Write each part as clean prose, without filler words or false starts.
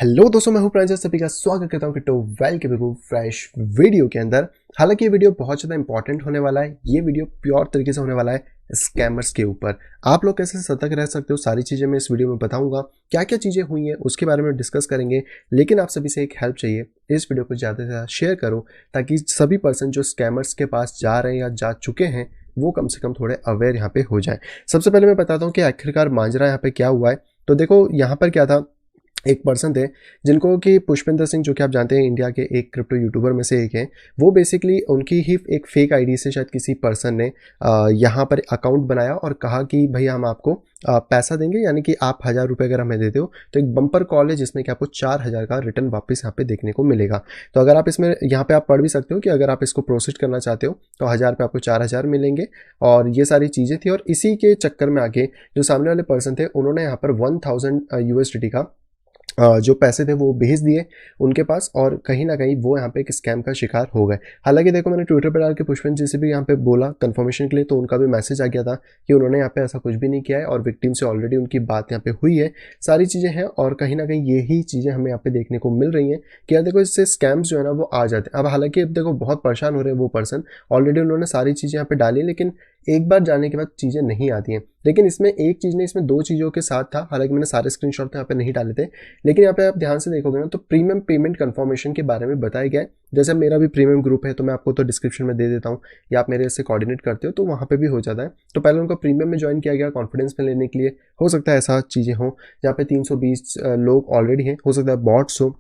Hello दोस्तों, मैं हूं प्रांजल। सभी का स्वागत करता हूं क्रिप्टो वेल के बिल्कुल फ्रेश वीडियो के अंदर। हालांकि ये वीडियो बहुत ज़्यादा इंपॉर्टेंट होने वाला है। ये वीडियो प्योर तरीके से होने वाला है स्कैमर्स के ऊपर। आप लोग कैसे सतर्क रह सकते हो, सारी चीज़ें मैं इस वीडियो में बताऊंगा। क्या क्या चीज़ें हुई हैं उसके बारे में डिस्कस करेंगे। लेकिन आप सभी से एक हेल्प चाहिए, इस वीडियो को ज़्यादा से ज़्यादा शेयर करो ताकि सभी पर्सन जो स्कैमर्स के पास जा रहे हैं या जा चुके हैं वो कम से कम थोड़े अवेयर यहाँ पे हो जाए। सबसे पहले मैं बताता हूँ कि आखिरकार मांजरा यहाँ पे क्या हुआ है। तो देखो यहाँ पर क्या था, एक पर्सन थे जिनको कि पुष्पिंदर सिंह, जो कि आप जानते हैं इंडिया के एक क्रिप्टो यूट्यूबर में से एक हैं। वो बेसिकली उनकी ही एक फेक आईडी से शायद किसी पर्सन ने यहाँ पर अकाउंट बनाया और कहा कि भैया हम आपको पैसा देंगे, यानी कि आप 1000 रुपये अगर हमें देते हो तो एक बम्पर कॉल है जिसमें कि आपको 4000 का रिटर्न वापस यहाँ पे देखने को मिलेगा। तो अगर आप इसमें यहाँ पे आप पढ़ भी सकते हो कि अगर आप इसको प्रोसीड करना चाहते हो तो 1000 पे आपको 4000 मिलेंगे। और ये सारी चीज़ें थी, और इसी के चक्कर में आके जो सामने वाले पर्सन थे उन्होंने यहाँ पर 1000 USDT का जो पैसे थे वो भेज दिए उनके पास, और कहीं ना कहीं वो यहाँ पे एक स्कैम का शिकार हो गए। हालांकि देखो, मैंने ट्विटर पर डाल के पुष्पन जी से भी यहाँ पे बोला कंफर्मेशन के लिए, तो उनका भी मैसेज आ गया था कि उन्होंने यहाँ पे ऐसा कुछ भी नहीं किया है और विक्टिम से ऑलरेडी उनकी बात यहाँ पे हुई है। सारी चीज़ें हैं और कहीं ना कहीं यही चीज़ें हमें यहाँ पे देखने को मिल रही हैं कि यार देखो, इससे स्कैम्स जो है ना वो आ जाते हैं। अब हालांकि अब देखो बहुत परेशान हो रहे हैं वो पर्सन, ऑलरेडी उन्होंने सारी चीज़ें यहाँ पे डाली, लेकिन एक बार जाने के बाद चीज़ें नहीं आती हैं। लेकिन इसमें एक चीज़ नहीं, इसमें दो चीज़ों के साथ था। हालांकि मैंने सारे स्क्रीनशॉट तो यहाँ पे नहीं डाले थे, लेकिन यहाँ पे आप ध्यान से देखोगे ना तो प्रीमियम पेमेंट कंफर्मेशन के बारे में बताया गया है। जैसे मेरा भी प्रीमियम ग्रुप है तो मैं आपको तो डिस्क्रिप्शन में दे देता हूँ, या आप मेरे से कोऑर्डिनेट करते हो तो वहाँ पे भी हो जाता है। तो पहले उनको प्रीमियम में ज्वाइन किया गया कॉन्फिडेंस में लेने के लिए। हो सकता है ऐसा चीज़ें हों जहाँ पे 320 लोग ऑलरेडी हैं, हो सकता है बॉट्स हो,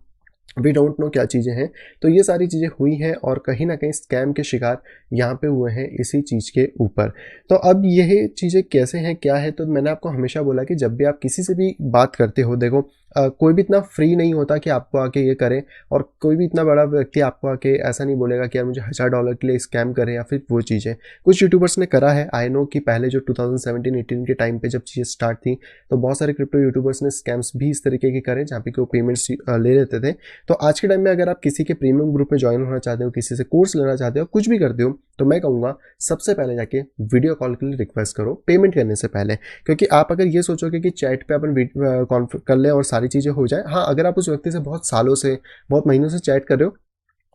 वी डोंट नो क्या चीज़ें हैं। तो ये सारी चीज़ें हुई हैं और कहीं ना कहीं स्कैम के शिकार यहाँ पे हुए हैं इसी चीज़ के ऊपर। तो अब यह चीज़ें कैसे हैं, क्या है, तो मैंने आपको हमेशा बोला कि जब भी आप किसी से भी बात करते हो, देखो कोई भी इतना फ्री नहीं होता कि आपको आके ये करे, और कोई भी इतना बड़ा व्यक्ति आपको आके ऐसा नहीं बोलेगा कि यार मुझे $1000 के लिए स्कैम करे या फिर वो चीज़ें। कुछ यूट्यूबर्स ने करा है, आई नो कि पहले जो 2017-18 के टाइम पे जब चीज़ें स्टार्ट थी तो बहुत सारे क्रिप्टो यूट्यूबर्स ने स्कैम्स भी इस तरीके के करे जहाँ पे कि वो पेमेंट्स ले लेते थे। तो आज के टाइम में अगर आप किसी के प्रीमियम ग्रुप में ज्वाइन होना चाहते हो, किसी से कोर्स लेना चाहते हो, कुछ भी करते हो, तो मैं कहूँगा सबसे पहले जाके वीडियो कॉल के लिए रिक्वेस्ट करो पेमेंट करने से पहले। क्योंकि आप अगर ये सोचोगे कि चैट पे अपन कर ले और सारी चीज़ें हो जाए, हाँ, अगर आप उस व्यक्ति से बहुत सालों से, बहुत महीनों से चैट कर रहे हो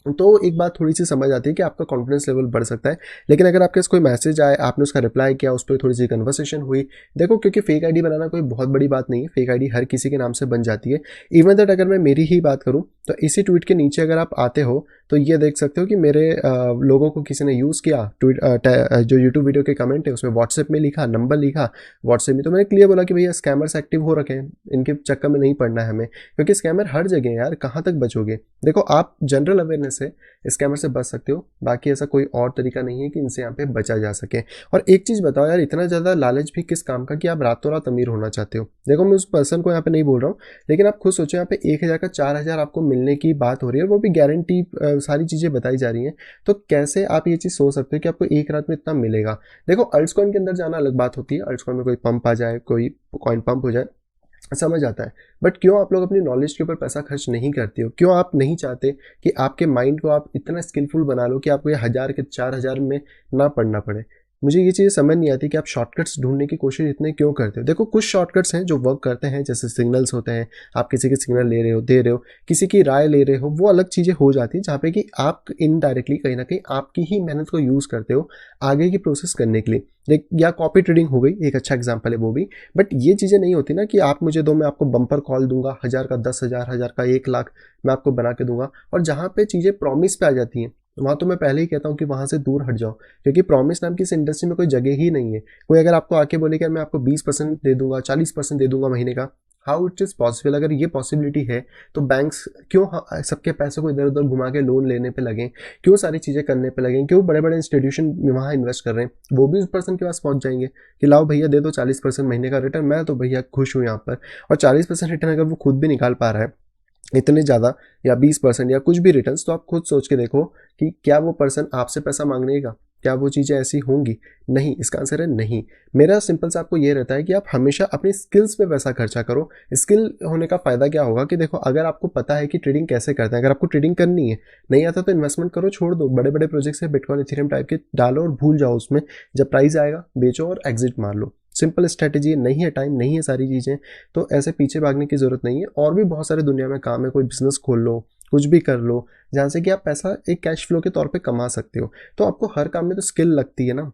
तो एक बात थोड़ी सी समझ आती है कि आपका कॉन्फिडेंस लेवल बढ़ सकता है। लेकिन अगर आपके पास कोई मैसेज आए, आपने उसका रिप्लाई किया, उस पर थोड़ी सी कन्वर्सेशन हुई, देखो क्योंकि फेक आईडी बनाना कोई बहुत बड़ी बात नहीं है, फेक आईडी हर किसी के नाम से बन जाती है। इवन दैट अगर मैं मेरी ही बात करूं तो इसी ट्वीट के नीचे अगर आप आते हो तो ये देख सकते हो कि मेरे लोगों को किसी ने यूज़ किया, ट्वीट जो यूट्यूब वीडियो के कमेंट है उसमें व्हाट्सएप में लिखा, नंबर लिखा व्हाट्सएप में। तो मैंने क्लियर बोला कि भैया स्कैमर्स एक्टिव हो रखे हैं, इनके चक्कर में नहीं पड़ना है हमें, क्योंकि स्कैमर हर जगह है यार, कहाँ तक बचोगे। देखो, आप जनरल अवेयरनेस से स्कैमर से बच सकते हो, बाकी ऐसा कोई और तरीका नहीं है कि इनसे यहाँ पे बचा जा सके। और एक चीज़ बताओ यार, इतना ज़्यादा लालच भी किस काम का कि आप रातों रात अमीर होना चाहते हो। देखो, मैं उस पर्सन को यहाँ पे नहीं बोल रहा हूँ, लेकिन आप खुद सोचो, यहाँ पे 1000 का 4000 आपको मिलने की बात हो रही है, वो भी गारंटी, सारी चीज़ें बताई जा रही हैं। तो कैसे आप ये चीज़ सोच सकते हो कि आपको एक रात में इतना मिलेगा। देखो, अल्ट्सकॉइन के अंदर जाना अलग बात होती है, अल्ट्सकॉइन में कोई पंप आ जाए, कोई कॉइन पंप हो जाए, समझ आता है। बट क्यों आप लोग अपनी नॉलेज के ऊपर पैसा खर्च नहीं करते हो? क्यों आप नहीं चाहते कि आपके माइंड को आप इतना स्किलफुल बना लो कि आपको ये 1000 के 4000 में ना पढ़ना पड़े? मुझे ये चीज़ें समझ नहीं आती कि आप शॉर्टकट्स ढूंढने की कोशिश इतने क्यों करते हो। देखो, कुछ शॉर्टकट्स हैं जो वर्क करते हैं, जैसे सिग्नल्स होते हैं, आप किसी के सिग्नल ले रहे हो, दे रहे हो, किसी की राय ले रहे हो, वो अलग चीज़ें हो जाती हैं जहाँ पे कि आप इनडायरेक्टली कहीं ना कहीं आपकी ही मेहनत को यूज़ करते हो आगे की प्रोसेस करने के लिए। या कॉपी ट्रेडिंग हो गई, एक अच्छा एग्जाम्पल है वो भी। बट ये चीज़ें नहीं होती ना कि आप मुझे दो, मैं आपको बम्पर कॉल दूंगा, 1000 का 10,000, 1000 का 1 लाख मैं आपको बना के दूंगा। और जहाँ पे चीज़ें प्रॉमिस पे आ जाती हैं वहाँ तो मैं पहले ही कहता हूँ कि वहाँ से दूर हट जाओ, क्योंकि प्रॉमिस नाम की इस इंडस्ट्री में कोई जगह ही नहीं है। कोई अगर आपको आके बोले कि मैं आपको 20% दे दूंगा, 40% दे दूंगा महीने का, हाउ इट इज़ पॉसिबल? अगर ये पॉसिबिलिटी है तो बैंक्स क्यों सबके पैसे को इधर उधर घुमा के लोन लेने पे लगें, क्यों सारी चीज़ें करने पे लगें, क्यों बड़े बड़े इंस्टीट्यूशन वहाँ इन्वेस्ट कर रहे हैं? वो भी उस पर्सन के पास पहुँच जाएंगे कि लाओ भैया दे दो 40% महीने का रिटर्न, मैं तो भैया खुश हूँ यहाँ पर। और 40% रिटर्न अगर वो खुद भी निकाल पा रहा है इतने ज़्यादा, या 20% या कुछ भी रिटर्न्स, तो आप खुद सोच के देखो कि क्या वो पर्सन आपसे पैसा मांगने का, क्या वो चीज़ें ऐसी होंगी? नहीं, इसका आंसर है नहीं। मेरा सिंपल सा आपको ये रहता है कि आप हमेशा अपनी स्किल्स पे पैसा खर्चा करो। स्किल होने का फ़ायदा क्या होगा कि देखो, अगर आपको पता है कि ट्रेडिंग कैसे करते हैं, अगर आपको ट्रेडिंग करनी है, नहीं आता तो इन्वेस्टमेंट करो, छोड़ दो। बड़े बड़े प्रोजेक्ट्स है, बिटकॉइन, इथेरियम टाइप के डालो और भूल जाओ उसमें। जब प्राइस आएगा बेचो और एग्जिट मार लो। सिंपल स्ट्रैटेजी, नहीं है टाइम, नहीं है सारी चीज़ें, तो ऐसे पीछे भागने की ज़रूरत नहीं है। और भी बहुत सारे दुनिया में काम है, कोई बिजनेस खोल लो, कुछ भी कर लो जहाँ से कि आप पैसा एक कैश फ्लो के तौर पे कमा सकते हो। तो आपको हर काम में तो स्किल लगती है ना।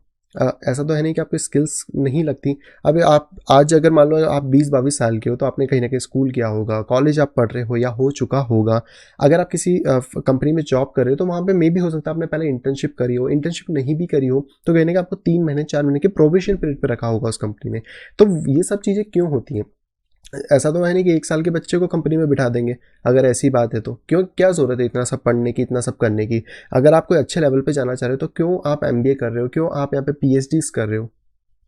ऐसा तो है नहीं कि आपकी स्किल्स नहीं लगती। अब आप आज अगर मान लो आप 20-22 साल के हो तो आपने कहीं ना कहीं स्कूल किया होगा, कॉलेज आप पढ़ रहे हो या हो चुका होगा। अगर आप किसी कंपनी में जॉब कर रहे हो तो वहाँ पे मे भी हो सकता है आपने पहले इंटर्नशिप करी हो, इंटर्नशिप नहीं भी करी हो तो कहने का आपको 3 महीने 4 महीने के प्रोबेशन पीरियड पे रखा होगा उस कंपनी ने। तो ये सब चीज़ें क्यों होती हैं? ऐसा तो है नहीं कि 1 साल के बच्चे को कंपनी में बिठा देंगे। अगर ऐसी बात है तो क्यों, क्या ज़रूरत है इतना सब पढ़ने की, इतना सब करने की? अगर आप कोई अच्छे लेवल पे जाना चाह रहे हो तो क्यों आप एमबीए कर रहे हो, क्यों आप यहाँ पे पीएचडीज कर रहे हो?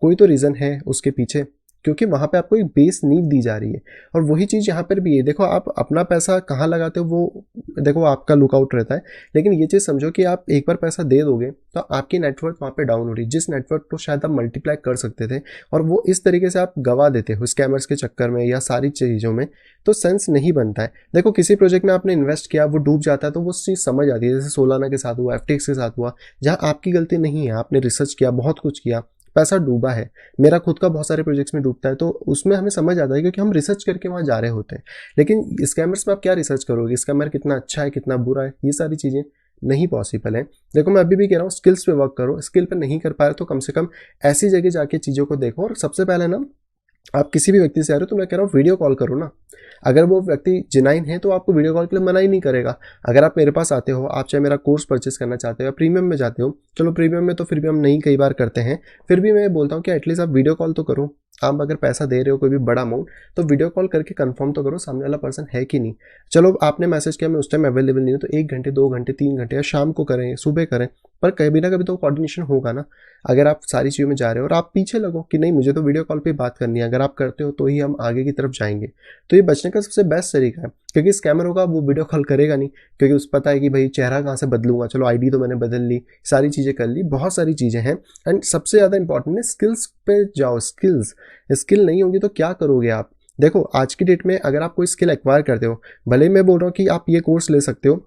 कोई तो रीज़न है उसके पीछे, क्योंकि वहाँ पे आपको एक बेस नींव दी जा रही है। और वही चीज़ यहाँ पर भी है। देखो आप अपना पैसा कहाँ लगाते हो वो देखो आपका लुकआउट रहता है। लेकिन ये चीज़ समझो कि आप एक बार पैसा दे दोगे तो आपकी नेटवर्थ वहाँ पे डाउन हो रही है, जिस नेटवर्क को शायद आप मल्टीप्लाई कर सकते थे, और वो इस तरीके से आप गवा देते हो स्कैमर्स के चक्कर में या सारी चीज़ों में। तो सेंस नहीं बनता है। देखो किसी प्रोजेक्ट में आपने इन्वेस्ट किया, वो डूब जाता है तो वो चीज़ समझ आती है, जैसे सोलाना के साथ हुआ, एफटीएक्स के साथ हुआ, जहाँ आपकी गलती नहीं है, आपने रिसर्च किया, बहुत कुछ किया, पैसा डूबा है। मेरा खुद का बहुत सारे प्रोजेक्ट्स में डूबता है तो उसमें हमें समझ आता है क्योंकि हम रिसर्च करके वहाँ जा रहे होते हैं। लेकिन स्कैमर्स में आप क्या रिसर्च करोगे, स्कैमर कितना अच्छा है कितना बुरा है, ये सारी चीज़ें नहीं पॉसिबल है। देखो मैं अभी भी कह रहा हूँ स्किल्स पे वर्क करो, स्किल पे नहीं कर पा रहे तो कम से कम ऐसी जगह जाके चीज़ों को देखो। और सबसे पहले ना, आप किसी भी व्यक्ति से आ रहे हो तो मैं कह रहा हूँ वीडियो कॉल करो ना। अगर वो व्यक्ति जेन्युइन है तो आपको वीडियो कॉल के लिए मना ही नहीं करेगा। अगर आप मेरे पास आते हो, आप चाहे मेरा कोर्स परचेस करना चाहते हो या प्रीमियम में जाते हो, चलो प्रीमियम में तो फिर भी हम नहीं कई बार करते हैं, फिर भी मैं बोलता हूँ कि एटलीस्ट आप वीडियो कॉल तो करो। आप अगर पैसा दे रहे हो कोई भी बड़ा अमाउंट तो वीडियो कॉल करके कंफर्म तो करो सामने वाला पर्सन है कि नहीं। चलो आपने मैसेज किया मैं उस टाइम अवेलेबल नहीं हूँ तो 1 घंटे 2 घंटे 3 घंटे या शाम को करें, सुबह करें, पर कभी ना कभी तो कोऑर्डिनेशन होगा ना। अगर आप सारी चीज़ों में जा रहे हो और आप पीछे लगो कि नहीं मुझे तो वीडियो कॉल पे बात करनी है, अगर आप करते हो तो ही हम आगे की तरफ जाएंगे। तो ये बचने का सबसे बेस्ट तरीका है, क्योंकि स्कैमर होगा वो वीडियो कॉल करेगा नहीं, क्योंकि उस पता है कि भाई चेहरा कहाँ से बदलूंगा, चलो आईडी तो मैंने बदल ली, सारी चीज़ें कर ली, बहुत सारी चीज़ें हैं। एंड सबसे ज़्यादा इंपॉर्टेंट है स्किल्स पे जाओ। स्किल नहीं होगी तो क्या करोगे आप? देखो आज की डेट में अगर आप कोई स्किल एक्वायर करते हो, भले ही मैं बोल रहा हूँ कि आप ये कोर्स ले सकते हो,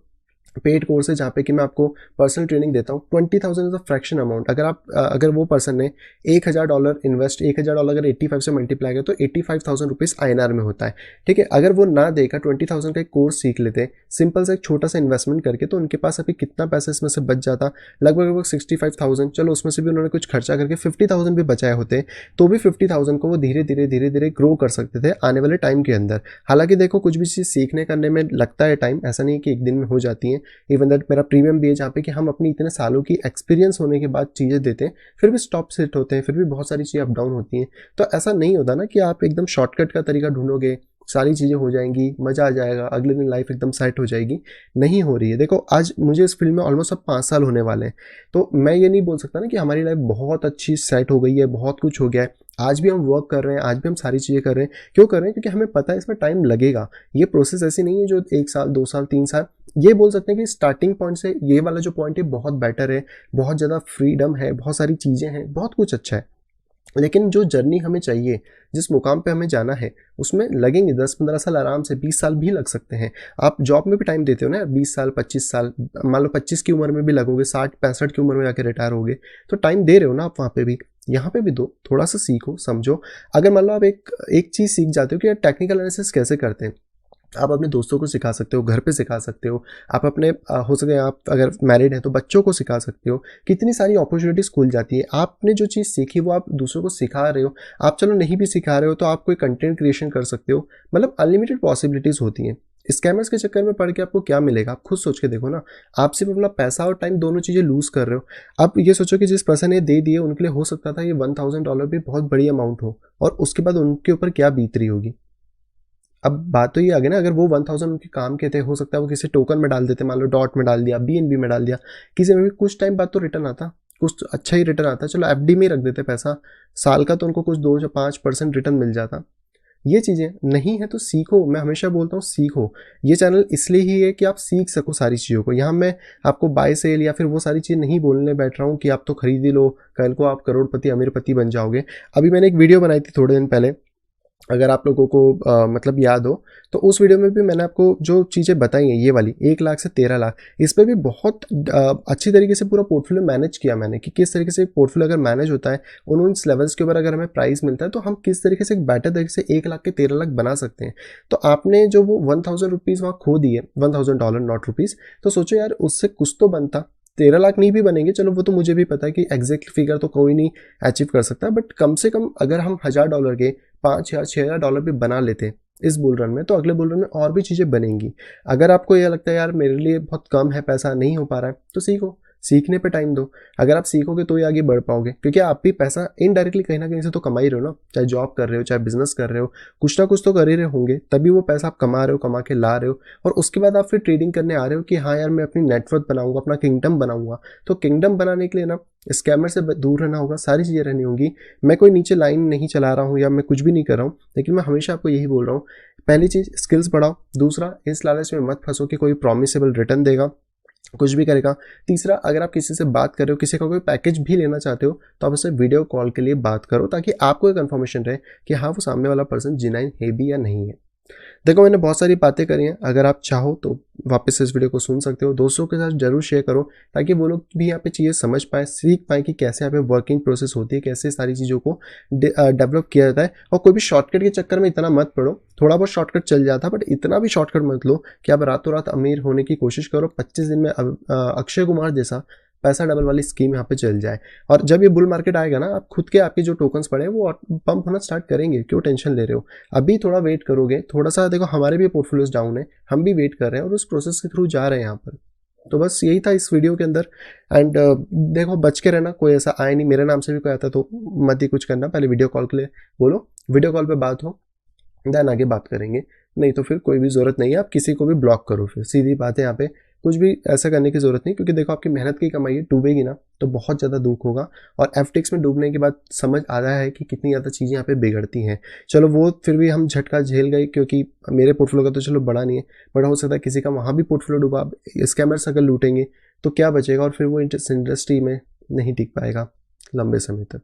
पेड कोर्स है जहाँ पे कि मैं आपको पर्सनल ट्रेनिंग देता हूँ, 20,000 इज अ फ्रैक्शन अमाउंट। अगर वो पर्सन ने $1,000 इन्वेस्ट, $1,000 अगर 85 से मल्टीप्लाई किया तो 85,000 रुपीज़ INR में होता है। ठीक है, अगर वो ना देकर 20,000 का एक कोर्स सीख लेते सिंपल से एक छोटा सा इन्वेस्टमेंट करके, तो उनके पास अभी कितना पैसा इसमें से बच जाता, लगभग 65,000। चलो उसमें से भी उन्होंने कुछ खर्चा करके 50,000 भी बचाए होते, तो भी 50,000 को वो धीरे धीरे ग्रो कर सकते थे आने वाले टाइम के अंदर। हालांकि देखो कुछ भी चीज़ सीखने करने में लगता है टाइम, ऐसा नहीं कि एक दिन में हो जाती है। इवन दैट मेरा प्रीमियम भी है जहाँ पे कि हम अपनी इतने सालों की एक्सपीरियंस होने के बाद चीज़ें देते हैं, फिर भी स्टॉप सेट होते हैं, फिर भी बहुत सारी चीज़ें अप डाउन होती हैं। तो ऐसा नहीं होता ना कि आप एकदम शॉर्टकट का तरीका ढूंढोगे, सारी चीज़ें हो जाएंगी, मज़ा आ जाएगा, अगले दिन लाइफ एकदम सेट हो जाएगी। नहीं हो रही है। देखो आज मुझे इस फील्ड में ऑलमोस्ट अब 5 साल होने वाले हैं, तो मैं ये नहीं बोल सकता ना कि हमारी लाइफ बहुत अच्छी सेट हो गई है, बहुत कुछ हो गया है। आज भी हम वर्क कर रहे हैं, आज भी हम सारी चीज़ें कर रहे हैं। क्यों कर रहे हैं? क्योंकि हमें पता है इसमें टाइम लगेगा। ये प्रोसेस ऐसी नहीं है जो 1 साल 2 साल 3 साल, ये बोल सकते हैं कि स्टार्टिंग पॉइंट से ये वाला जो पॉइंट है बहुत बेटर है, बहुत ज़्यादा फ्रीडम है, बहुत सारी चीज़ें हैं, बहुत कुछ अच्छा है। लेकिन जो जर्नी हमें चाहिए, जिस मुकाम पे हमें जाना है, उसमें लगेंगे 10-15 साल, आराम से 20 साल भी लग सकते हैं। आप जॉब में भी टाइम देते हो ना, 20 साल 25 साल, मान लो 25 की उम्र में भी लगोगे, 60-65 की उम्र में जाके रिटायर होगे, तो टाइम दे रहे हो ना आप वहाँ पे भी, यहाँ पे भी दो, थोड़ा सा सीखो समझो। अगर मान लो आप एक चीज़ सीख जाते हो कि टेक्निकल एनालिसिस कैसे करते हैं, आप अपने दोस्तों को सिखा सकते हो, घर पे सिखा सकते हो, आप अपने हो सके आप अगर मैरिड हैं तो बच्चों को सिखा सकते हो। कितनी सारी अपॉर्चुनिटीज़ खुल जाती है। आपने जो चीज़ सीखी वो आप दूसरों को सिखा रहे हो। आप चलो नहीं भी सिखा रहे हो तो आप कोई कंटेंट क्रिएशन कर सकते हो। मतलब अनलिमिटेड पॉसिबिलिटीज़ होती हैं। स्कैमर्स के चक्कर में पड़ के आपको क्या मिलेगा, आप खुद सोच के देखो ना। आप सिर्फ अपना पैसा और टाइम दोनों चीज़ें लूज़ कर रहे हो। आप ये सोचो कि जिस पर्सन ने दे दिए उनके लिए हो सकता था ये $1,000 भी बहुत बड़ी अमाउंट हो, और उसके बाद उनके ऊपर क्या बीत रही होगी। अब बात तो ये आ गई ना, अगर वो 1000 उनके काम के थे, हो सकता है वो किसी टोकन में डाल देते, मान लो डॉट में डाल दिया, BNB में डाल दिया, किसी में भी कुछ टाइम बाद तो रिटर्न आता, कुछ तो अच्छा ही रिटर्न आता। चलो FD में ही रख देते पैसा, साल का तो उनको कुछ 2 या 5% रिटर्न मिल जाता। ये चीज़ें नहीं है तो सीखो। मैं हमेशा बोलता हूँ सीखो। ये चैनल इसलिए ही है कि आप सीख सको सारी चीज़ों को। यहाँ मैं आपको बाय सेल या फिर वो सारी चीज़ें नहीं बोलने बैठ रहा हूँ कि आप तो खरीद ही लो, कल को आप करोड़पति अमीरपति बन जाओगे। अभी मैंने एक वीडियो बनाई थी थोड़े दिन पहले, अगर आप लोगों को मतलब याद हो तो उस वीडियो में भी मैंने आपको जो चीज़ें बताई हैं ये वाली 1 लाख से 13 लाख, इस पे भी बहुत अच्छी तरीके से पूरा पोर्टफोलियो मैनेज किया मैंने कि किस तरीके से पोर्टफोलियो अगर मैनेज होता है उन लेवल्स के ऊपर अगर हमें प्राइस मिलता है तो हम किस तरीके से एक बेटर तरीके से 1 लाख के 13 लाख बना सकते हैं। तो आपने जो वो 1000 रुपीज़ वहाँ खो दिए, $1000 नॉट रुपीज़, तो सोचो यार उससे कुछ तो बनता। 13 लाख नहीं भी बनेंगे, चलो वो तो मुझे भी पता है कि एग्जैक्ट फिगर तो कोई नहीं अचीव कर सकता, बट कम से कम अगर हम $1000 के 5 या 6 हज़ार डॉलर भी बना लेते इस बुल रन में, तो अगले बुल रन में और भी चीज़ें बनेंगी। अगर आपको ये लगता है यार मेरे लिए बहुत कम है, पैसा नहीं हो पा रहा है, तो सीखो, सीखने पे टाइम दो। अगर आप सीखोगे तो ही आगे बढ़ पाओगे, क्योंकि आप भी पैसा इनडायरेक्टली कहीं ना कहीं से तो कमा ही रहे हो ना, चाहे जॉब कर रहे हो चाहे बिजनेस कर रहे हो, कुछ ना कुछ तो कर ही रहे होंगे, तभी वो पैसा आप कमा रहे हो, कमा के ला रहे हो। और उसके बाद आप फिर ट्रेडिंग करने आ रहे हो कि हाँ यार मैं अपनी नेटवर्थ बनाऊंगा, अपना किंगडम बनाऊंगा। तो किंगडम बनाने के लिए ना स्कैमर से दूर रहना होगा, सारी चीज़ें रहनी होंगी। मैं कोई नीचे लाइन नहीं चला रहा हूँ या मैं कुछ भी नहीं कर रहा हूँ, लेकिन मैं हमेशा आपको यही बोल रहा हूँ, पहली चीज़ स्किल्स बढ़ाओ, दूसरा इस लालच में मत फंसो कि कोई प्रॉमिसेबल रिटर्न देगा, कुछ भी करेगा। तीसरा, अगर आप किसी से बात कर रहे हो, किसी का कोई पैकेज भी लेना चाहते हो, तो आप उससे वीडियो कॉल के लिए बात करो, ताकि आपको एक कंफर्मेशन रहे कि हाँ वो सामने वाला पर्सन जेन्युइन है भी या नहीं है। देखो मैंने बहुत सारी बातें करी हैं, अगर आप चाहो तो वापस से इस वीडियो को सुन सकते हो, दोस्तों के साथ जरूर शेयर करो, ताकि वो लोग भी यहाँ पे चीज़ें समझ पाए, सीख पाए कि कैसे यहाँ पे वर्किंग प्रोसेस होती है, कैसे सारी चीज़ों को डेवलप किया जाता है। और कोई भी शॉर्टकट के चक्कर में इतना मत पड़ो, थोड़ा बहुत शॉर्टकट चल जाता, बट इतना भी शॉर्टकट मत लो कि आप रातों रात अमीर होने की कोशिश करो, 25 दिन में अक्षय कुमार जैसा पैसा डबल वाली स्कीम यहाँ पे चल जाए। और जब ये बुल मार्केट आएगा ना, आप खुद के आपके जो टोकन्स पड़े हैं वो पंप होना स्टार्ट करेंगे, क्यों टेंशन ले रहे हो। अभी थोड़ा वेट करोगे, थोड़ा सा देखो हमारे भी पोर्टफोलियोज डाउन है, हम भी वेट कर रहे हैं और उस प्रोसेस के थ्रू जा रहे हैं यहाँ पर। तो बस यही था इस वीडियो के अंदर। एंड देखो बच के रहना, कोई ऐसा आए नहीं, मेरे नाम से भी कोई आता तो मत ही कुछ करना, पहले वीडियो कॉल के लिए बोलो, वीडियो कॉल पे बात हो, देन आगे बात करेंगे। नहीं तो फिर कोई भी ज़रूरत नहीं है, आप किसी को भी ब्लॉक करो, फिर सीधी बात है यहाँ पे, कुछ भी ऐसा करने की ज़रूरत नहीं, क्योंकि देखो आपकी मेहनत की कमाई है, डूबेगी ना तो बहुत ज़्यादा दुख होगा। और एफटीएक्स में डूबने के बाद समझ आ रहा है कि कितनी ज़्यादा चीज़ें यहाँ पे बिगड़ती हैं। चलो वो फिर भी हम झटका झेल गए, क्योंकि मेरे पोर्टफोलियो का तो चलो बड़ा नहीं है, बड़ा हो सकता है किसी का वहाँ भी पोर्टफोलियो डूबा, स्कैमर्स अगर लूटेंगे तो क्या बचेगा, और फिर वो इंडस्ट्री में नहीं टिक पाएगा लंबे समय तक।